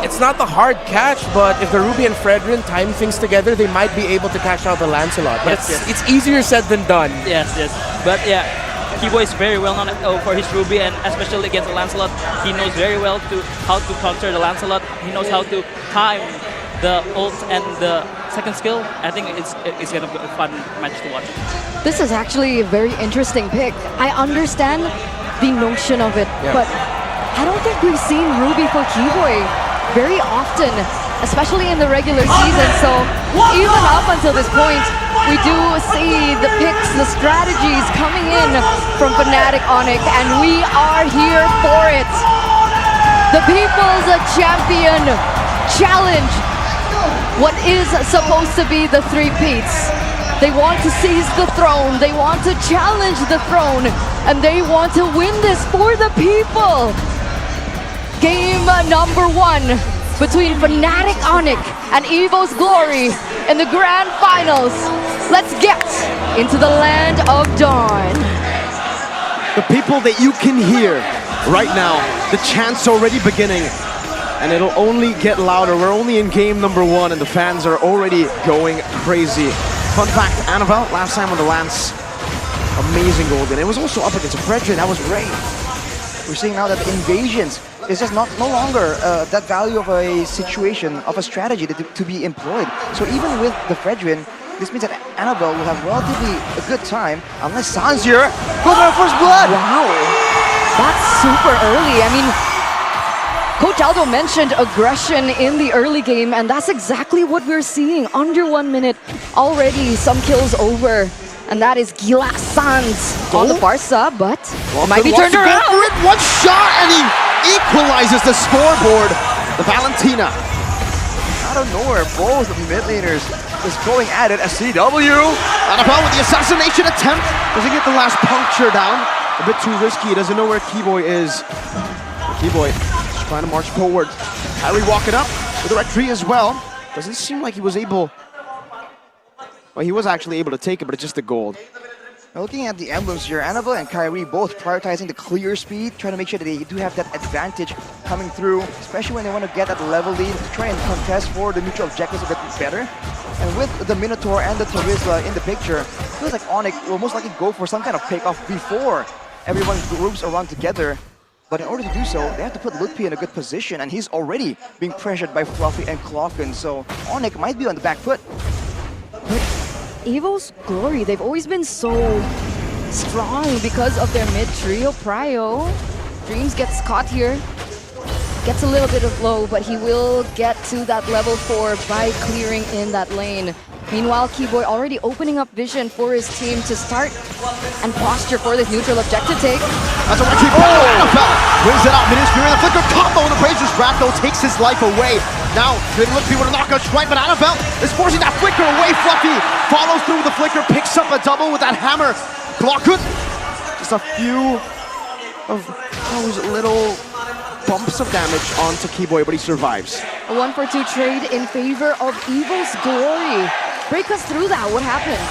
it's not the hard catch, but if the Ruby and Fredrin time things together, they might be able to catch out the Lancelot. But it's easier said than done. Yes. But yeah, Keyboy is very well known for his Ruby, and especially against the Lancelot, he knows very well how to counter the Lancelot. He knows how to time the ult and the second skill. I think it's going to be a fun match to watch. This is actually a very interesting pick. I understand the notion of it, but I don't think we've seen Ruby for Keyboy very often, especially in the regular season. So even up until this point, we do see the picks, the strategies coming in from Fnatic Onic, and we are here for it. The People's Champion Challenge. What is supposed to be the three-peats. They want to seize the throne, they want to challenge the throne, and they want to win this for the people. Game number 1 between Fnatic Onic and Evos Glory in the grand finals. Let's get into the land of dawn. The people that you can hear right now, the chant's already beginning. And it'll only get louder. We're only in game number 1 and the fans are already going crazy. Fun fact, Annabelle, last time on the Lance, amazing gold. And it was also up against a Fredrin, that was great. We're seeing now that the invasions is just no longer that value of a situation, of a strategy to be employed. So even with the Fredrin, this means that Annabelle will have relatively a good time, unless Sanzir goes on first blood! Wow, that's super early. I mean, Coach Aldo mentioned aggression in the early game, and that's exactly what we're seeing. Under 1 minute, already some kills over. And that is Gila Sans on the Barca, but it might be turned around. One shot and he equalizes the scoreboard. The Valentina. Out of nowhere, both mid laners is going at it as CW. Annabelle with the assassination attempt. Doesn't get the last puncture down. A bit too risky. He doesn't know where Keyboy is. Keyboy just trying to march forward. Harry walking up with the red tree as well. Doesn't seem like he was able... Well, he was actually able to take it, but it's just the gold. Now looking at the emblems here, Annabelle and Kyrie both prioritizing the clear speed, trying to make sure that they do have that advantage coming through, especially when they want to get that level lead to try and contest for the neutral objectives a bit better. And with the Minotaur and the Terizla in the picture, it feels like Onic will most likely go for some kind of pick-off before everyone groups around together. But in order to do so, they have to put Lutpi in a good position, and he's already being pressured by Fluffy and Clocken, so Onic might be on the back foot. Evos Glory, they've always been so strong because of their mid-trio. Prio, Dreams gets caught here, gets a little bit of low, but he will get to that level 4 by clearing in that lane. Meanwhile, Keyboy already opening up vision for his team to start and posture for this neutral objective take. That's a retreat. Annabelle brings it out. Ministry in the flicker combo, and the Razor's Wrath though takes his life away. Now, they look people to knock out strike, but Annabelle is forcing that flicker away. Fluffy follows through the flicker, picks up a double with that hammer. Glockhood, just a few of those little bumps of damage onto Keyboy, but he survives. A 1-for-2 trade in favor of Evos Glory. Break us through that, what happened?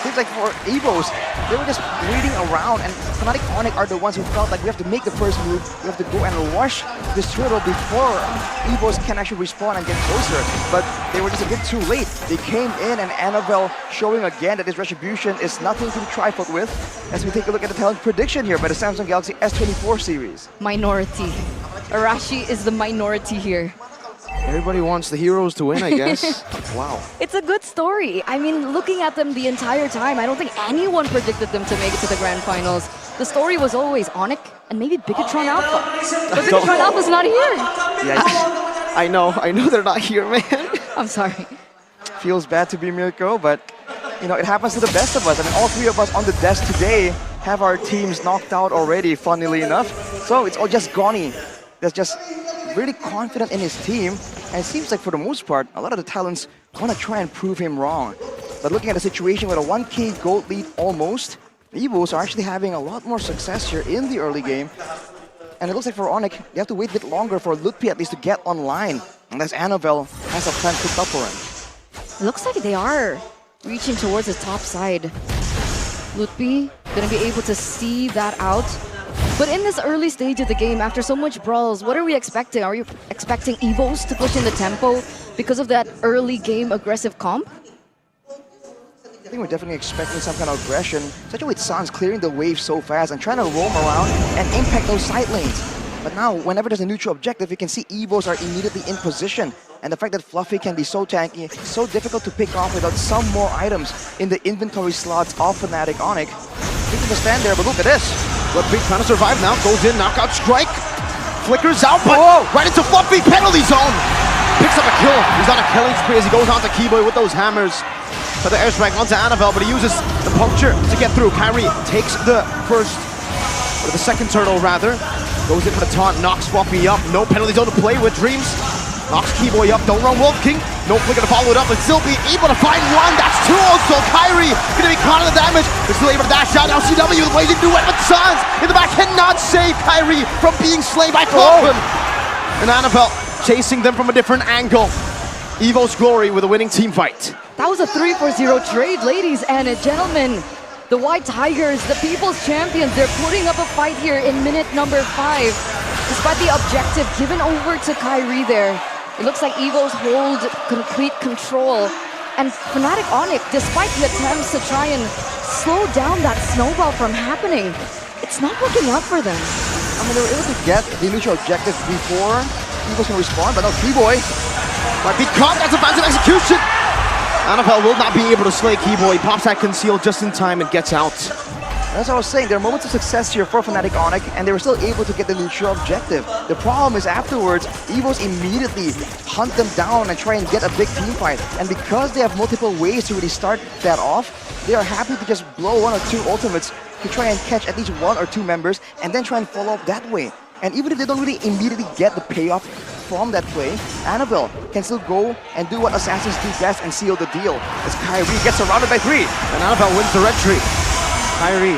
Seems like for Evos, they were just waiting around, and Fnatic Onic are the ones who felt like we have to make the first move, we have to go and rush this turtle before Evos can actually respawn and get closer. But they were just a bit too late. They came in, and Annabelle showing again that this retribution is nothing to be trifled with, as we take a look at the talent prediction here by the Samsung Galaxy S24 series. Minority. Arashi is the minority here. Everybody wants the heroes to win, I guess. Wow. It's a good story. I mean, looking at them the entire time, I don't think anyone predicted them to make it to the grand finals. The story was always Onic and maybe Bigatron Alpha. But Bigatron Alpha's not here. Yeah, I know they're not here, man. I'm sorry. Feels bad to be Mirko, but you know, it happens to the best of us. I mean, all three of us on the desk today have our teams knocked out already, funnily enough. So it's all just Goni that's just really confident in his team, and it seems like for the most part, a lot of the talents want to try and prove him wrong. But looking at the situation with a 1k gold lead almost, the Evos are actually having a lot more success here in the early game. And it looks like for Onic, they have to wait a bit longer for Lutpi at least to get online, unless Annabelle has a plan cooked up for him. It looks like they are reaching towards the top side. Lutpi gonna be able to see that out. But in this early stage of the game, after so much brawls, what are we expecting? Are you expecting Evos to push in the tempo because of that early game aggressive comp? I think we're definitely expecting some kind of aggression, especially with Sans clearing the wave so fast and trying to roam around and impact those side lanes. But now, whenever there's a neutral objective, you can see Evos are immediately in position. And the fact that Fluffy can be so tanky, so difficult to pick off without some more items in the inventory slots of Fnatic Onic. He can just stand there, but look at this. Fluffy trying to survive now, goes in, knockout strike. Flickers out, but right into Fluffy, penalty zone. Picks up a kill. He's on a killing spree as he goes on to Keyboy with those hammers. For the airstrike onto Annabelle, but he uses the puncture to get through. Kyrie takes the second turtle rather. Goes in for the taunt, knocks Fluffy up. No penalty zone to play with. Dreams knocks Keyboy up. Don't run Wolf King. No flicker to follow it up and still be able to find one. That's two also. Kyrie gonna be caught in the damage. They're still able to dash out. Now CW blazing through it, but Sans in the back cannot save Kyrie from being slain by Clockman. And Annabelle chasing them from a different angle. Evos Glory with a winning team fight. That was a 3-4-0 trade, ladies and gentlemen. The White Tigers, the People's Champions, they're putting up a fight here in minute number 5. Despite the objective given over to Kyrie there, it looks like Evos hold complete control. And Fnatic Onic, despite the attempts to try and slow down that snowball from happening, it's not working out for them. I mean, they were able to get the initial objective before Evos can respond, but now Keyboy might be caught. That's a fancy execution. Annabelle will not be able to slay Keyboy. Pops that conceal just in time and gets out. As I was saying, there are moments of success here for Fnatic Onic, and they were still able to get the neutral objective. The problem is afterwards, Evos immediately hunt them down and try and get a big team fight. And because they have multiple ways to really start that off, they are happy to just blow 1 or 2 ultimates to try and catch at least 1 or 2 members and then try and follow up that way. And even if they don't really immediately get the payoff from that play, Annabelle can still go and do what assassins do best and seal the deal. As Kyrie gets surrounded by 3. And Annabelle wins the red tree. Kyrie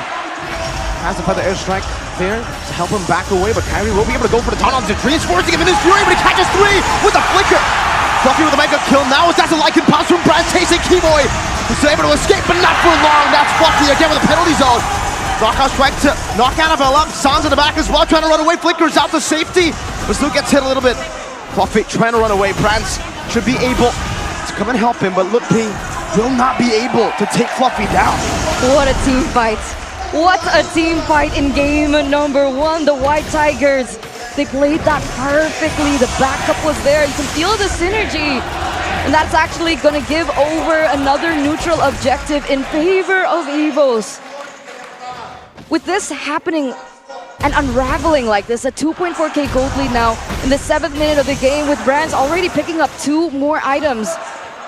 has to put the airstrike there to help him back away, but Kyrie will be able to go for the taunt onto Dreams, forcing him in his fury, but he catches 3 with a flicker. Fluffy with a mega kill now as that's a Lycan pass from Brand chasing Keyboy. He's still able to escape, but not for long. That's Fluffy again with a penalty zone. Knockout strike to knock Annabelle up. Sans in the back as well, trying to run away. Flickers out to safety, but still gets hit a little bit. Fluffy trying to run away. Brands should be able to come and help him, but Lutpi will not be able to take Fluffy down. What a team fight. What a team fight in game number 1. The White Tigers, they played that perfectly. The backup was there. You can feel the synergy. And that's actually going to give over another neutral objective in favor of Evos. With this happening and unraveling like this, a 2.4k gold lead now in the 7th minute of the game, with Brands already picking up 2 more items.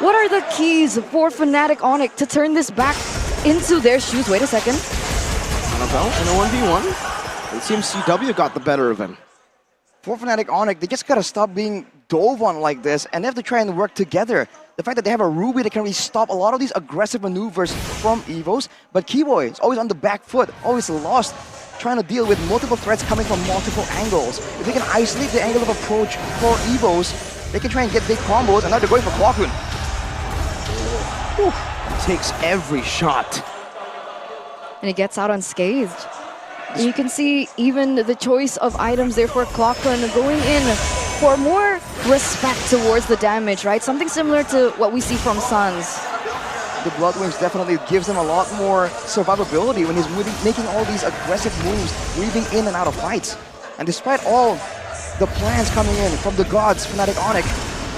What are the keys for Fnatic Onic to turn this back into their shoes? Wait a second. Annabelle in a 1v1. It seems CW got the better of him. For Fnatic Onic, they just gotta stop being dove on like this, and they have to try and work together. The fact that they have a Ruby that can really stop a lot of these aggressive maneuvers from Evos, but Keyboy is always on the back foot, always lost, trying to deal with multiple threats coming from multiple angles. If they can isolate the angle of approach for Evos, they can try and get big combos, and now they're going for Clockman. Takes every shot. And he gets out unscathed. And you can see even the choice of items there for Clockman going in for more respect towards the damage, right? Something similar to what we see from Sans. The Bloodwings definitely gives him a lot more survivability when he's making all these aggressive moves, weaving in and out of fights. And despite all the plans coming in from the gods, Fnatic Onic,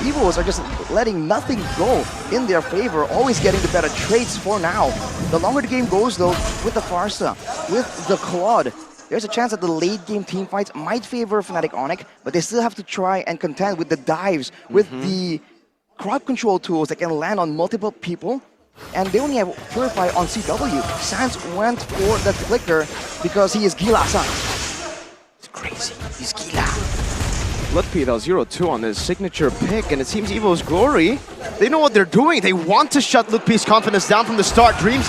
Evos are just letting nothing go in their favor, always getting the better trades for now. The longer the game goes though, with the Farsa, with the Claude, there's a chance that the late game team fights might favor Fnatic Onic, but they still have to try and contend with the dives, with the crowd control tools that can land on multiple people. And they only have Purify on CW. Sans went for the flicker because he is Gila-san. It's crazy. He's Gila. Lutpi though, 0-2 on his signature pick, and it seems Evos Glory, they know what they're doing. They want to shut Lutpi's confidence down from the start. Dreams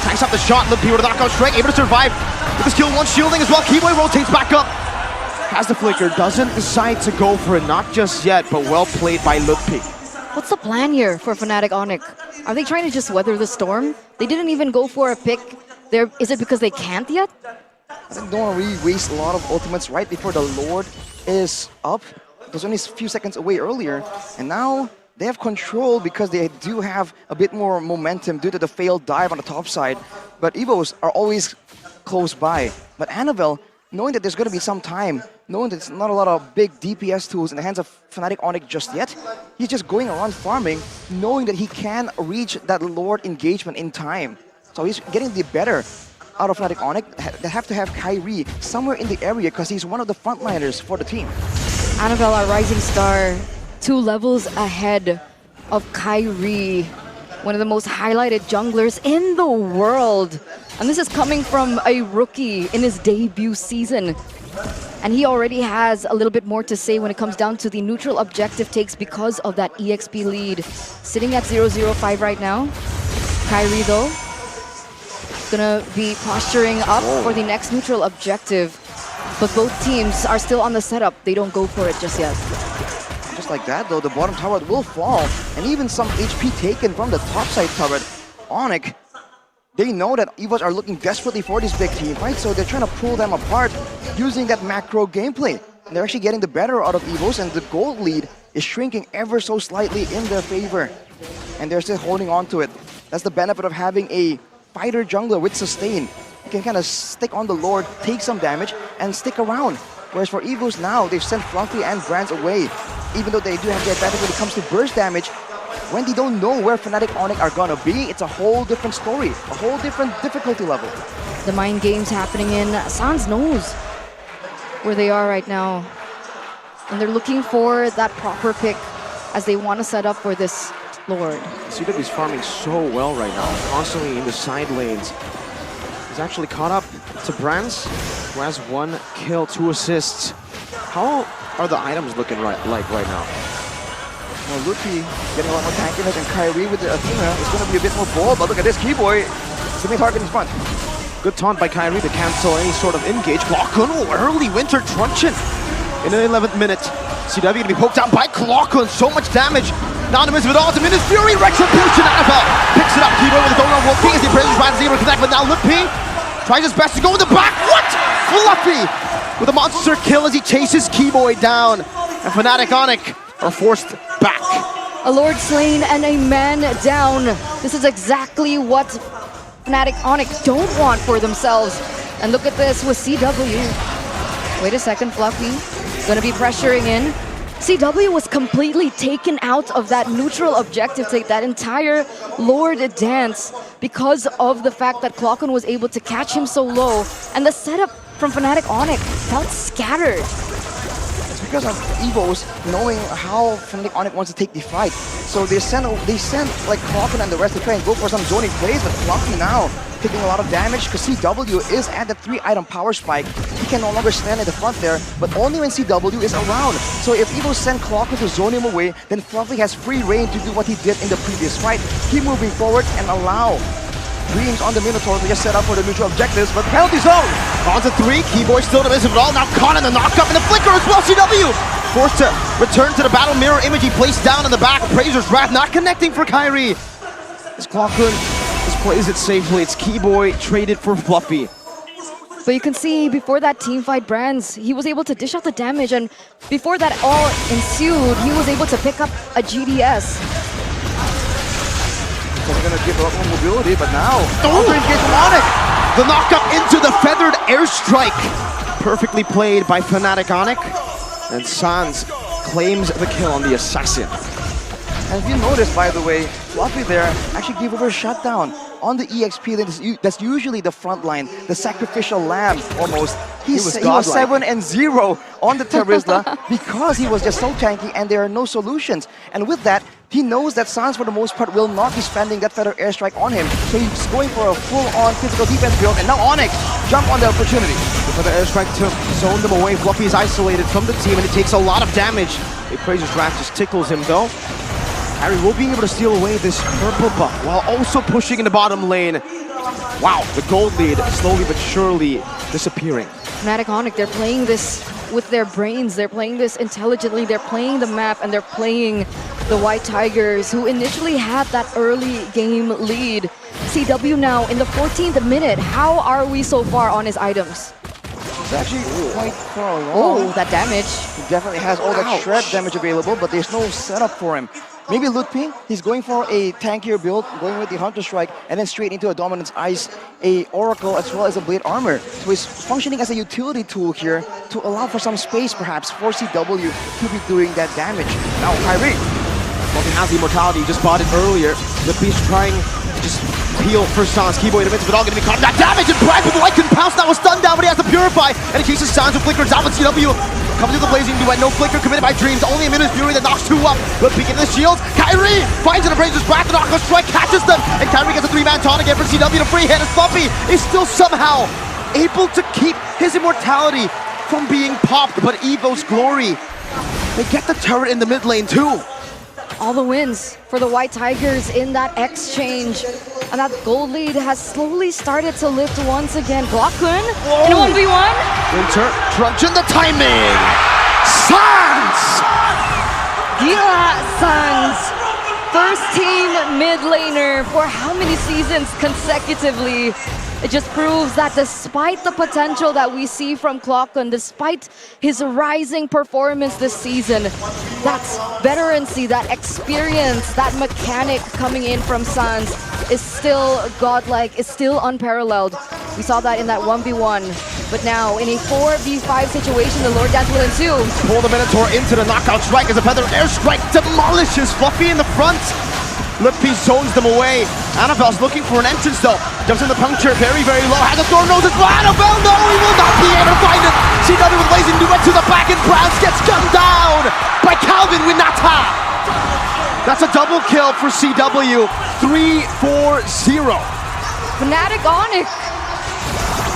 tanks up the shot. Lutpi with a knockout strike, able to survive with the skill 1 shielding as well. Keyboy rotates back up. Has the flicker, doesn't decide to go for it, not just yet, but well played by Lutpi. What's the plan here for Fnatic Onic? Are they trying to just weather the storm? They didn't even go for a pick there. Is it because they can't yet? I think don't want to really waste a lot of ultimates right before the Lord is up. It was only a few seconds away earlier, and now they have control because they do have a bit more momentum due to the failed dive on the top side. But Evos are always close by. But Annabelle, knowing that there's going to be some time, knowing that there's not a lot of big DPS tools in the hands of Fnatic Onic just yet, he's just going around farming, knowing that he can reach that Lord engagement in time. So he's getting the better out of Fnatic Onic. They have to have Kyrie somewhere in the area because he's one of the frontliners for the team. Annabelle, our rising star, 2 levels ahead of Kyrie, one of the most highlighted junglers in the world. And this is coming from a rookie in his debut season. And he already has a little bit more to say when it comes down to the neutral objective takes because of that EXP lead. Sitting at 0-0-5 right now. Kyrie, though, gonna be posturing up for the next neutral objective. But both teams are still on the setup. They don't go for it just yet. Just like that, though, the bottom turret will fall, and even some HP taken from the top side turret. Onic, they know that Evos are looking desperately for this big team fight, so they're trying to pull them apart using that macro gameplay. And they're actually getting the better out of Evos, and the gold lead is shrinking ever so slightly in their favor. And they're still holding on to it. That's the benefit of having a fighter jungler with sustain. You can kind of stick on the Lord, take some damage, and stick around. Whereas for Evos now, they've sent Fluffy and Brands away. Even though they do have the advantage when it comes to burst damage, when they don't know where Fnatic Onic are gonna be, it's a whole different story, a whole different difficulty level. The mind games happening in Sans knows where they are right now. And they're looking for that proper pick as they want to set up for this Lord. CW is farming so well right now, constantly in the side lanes. He's actually caught up to Brands, who has 1 kill, 2 assists. How are the items looking right now? Well, Luffy getting a lot more tankiness, and Kyrie with the Athena is going to be a bit more bold, but look at this Keyboy sitting target in front. Good taunt by Kyrie to cancel any sort of engage. Clockun, early winter truncheon in the 11th minute. CW going to be poked down by Clockun, so much damage. Anonymous with ultimate, his Fury, Retribution, Annabelle picks it up, Keyboy with the donut roll king as he approaches right to connect, but now Luffy tries his best to go in the back. What? Fluffy with a monster kill as he chases Keyboy down. And Fnatic Onic are forced back. A Lord slain and a man down. This is exactly what Fnatic Onic don't want for themselves. And look at this with CW. Wait a second, Fluffy. Gonna be pressuring in. CW was completely taken out of that neutral objective take, that entire Lord dance, because of the fact that Clockun was able to catch him so low, and the setup from Fnatic Onic felt scattered. It's because of Evos knowing how Fnatic Onic wants to take the fight. So they sent like Clockun and the rest to try and go for some zoning plays, but Fluffy now taking a lot of damage because CW is at the 3-item power spike. He can no longer stand at the front there, but only when CW is around. So if Evos send Clockun to zone him away, then Fluffy has free reign to do what he did in the previous fight. Keep moving forward and allow Dreams on the Minotaur to just set up for the neutral objectives, but penalty zone! On to 3, Keyboy still divisive at all, now caught in the knockup and the flicker as well, CW! Forced to return to the battle mirror image, he placed down in the back, Appraiser's Wrath not connecting for Kyrie. This Clockun just plays it safely, it's Keyboy traded for Fluffy. But you can see before that teamfight, Brands, he was able to dish out the damage, and before that all ensued, he was able to pick up a GDS. So they're gonna give up on mobility, but now engage Onic. The knockup into the feathered airstrike. Perfectly played by Fnatic Onic. And Sans claims the kill on the assassin. And if you notice, by the way, Fluffy there actually gave over a shutdown on the EXP. That's usually the front line, the sacrificial lamb almost. He was 7-0 on the Terizla because he was just so tanky and there are no solutions. And with that, he knows that Sans for the most part will not be spending that feather airstrike on him. So he's going for a full-on physical defense build, and now Onic jump on the opportunity. The feather airstrike to zone them away. Fluffy is isolated from the team and it takes a lot of damage. Appraiser's Wrath just tickles him though. Harry will be able to steal away this purple buff while also pushing in the bottom lane. Wow, the gold lead slowly but surely disappearing. Fnatic Onic, they're playing this with their brains, they're playing this intelligently, they're playing the map, and they're playing the White Tigers, who initially had that early game lead. CW now in the 14th minute. How are we so far on his items? It's actually quite far along. Oh, that damage. He definitely has all that shred damage available, but there's no setup for him. Maybe Lutpi, he's going for a tankier build, going with the Hunter Strike, and then straight into a Dominance Ice, a Oracle, as well as a Blade Armor. So he's functioning as a utility tool here to allow for some space, perhaps, for CW to be doing that damage. Now, Kyrie. Well, he has the immortality, he just bought it earlier. Lutpi's trying to just peel for Sans. Keyboy in the midst of it all, going to be caught in that damage, and Brad with the light can pounce. That was stunned down, but he has to purify. And in case of Sans with Flicker, down with CW. Coming to the blazing duet, no flicker committed by Dreams, only a Minute Fury that knocks 2 up. But peeking the shields, Kyrie finds an Appraiser's Breath, the knockout strike catches them, and Kyrie gets a 3-man taunt again for CW to free hit, and Fluffy is still somehow able to keep his immortality from being popped. But Evos Glory, they get the turret in the mid lane too. All the wins for the White Tigers in that exchange. And that gold lead has slowly started to lift once again. Glockun in a 1v1. Winter crunching the timing. Sans! Gila Sans, first team mid laner for how many seasons consecutively? It just proves that despite the potential that we see from Glockun, despite his rising performance this season, that veterancy, that experience, that mechanic coming in from Sans is still godlike, is still unparalleled. We saw that in that 1v1, but now in a 4v5 situation, the Lord Dance will ensue. Pull the Minotaur into the knockout strike as a Feather Airstrike demolishes Fluffy in the front. Lutpi zones them away. Annabelle's looking for an entrance though. Jumps in the puncture, very, very low. Has a Thorn Nose as well. Annabelle, no, he will not be able to find it. CW with blazing duet to the back, and Browns gets gunned down by Calvin Winata. That's a double kill for CW. 3-4-0. Fnatic Onic,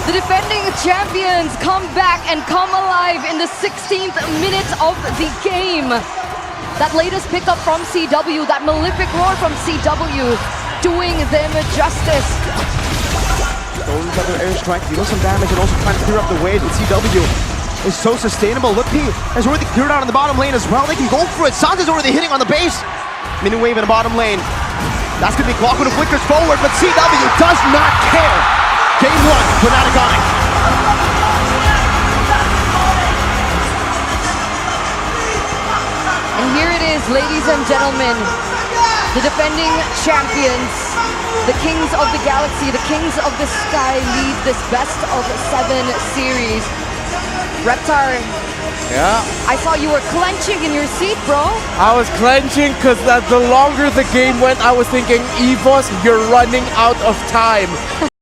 the defending champions, come back and come alive in the 16th minute of the game. That latest pickup from CW, that Malefic Roar from CW, doing them justice. Golden Feather Airstrike deals some damage and also trying to clear up the wave, but CW is so sustainable. Lutpi has already cleared out on the bottom lane as well. They can go for it. Sans is already hitting on the base. Mini wave in the bottom lane. That's going to be Glock with the flickers forward, but CW does not care. Game 1, Fnatic Onic. And here it is, ladies and gentlemen, the defending champions, the kings of the galaxy, the kings of the sky lead this best of 7 series. Reptar, Yeah, I saw you were clenching in your seat, bro. I was clenching because the longer the game went, I was thinking, Evos, you're running out of time.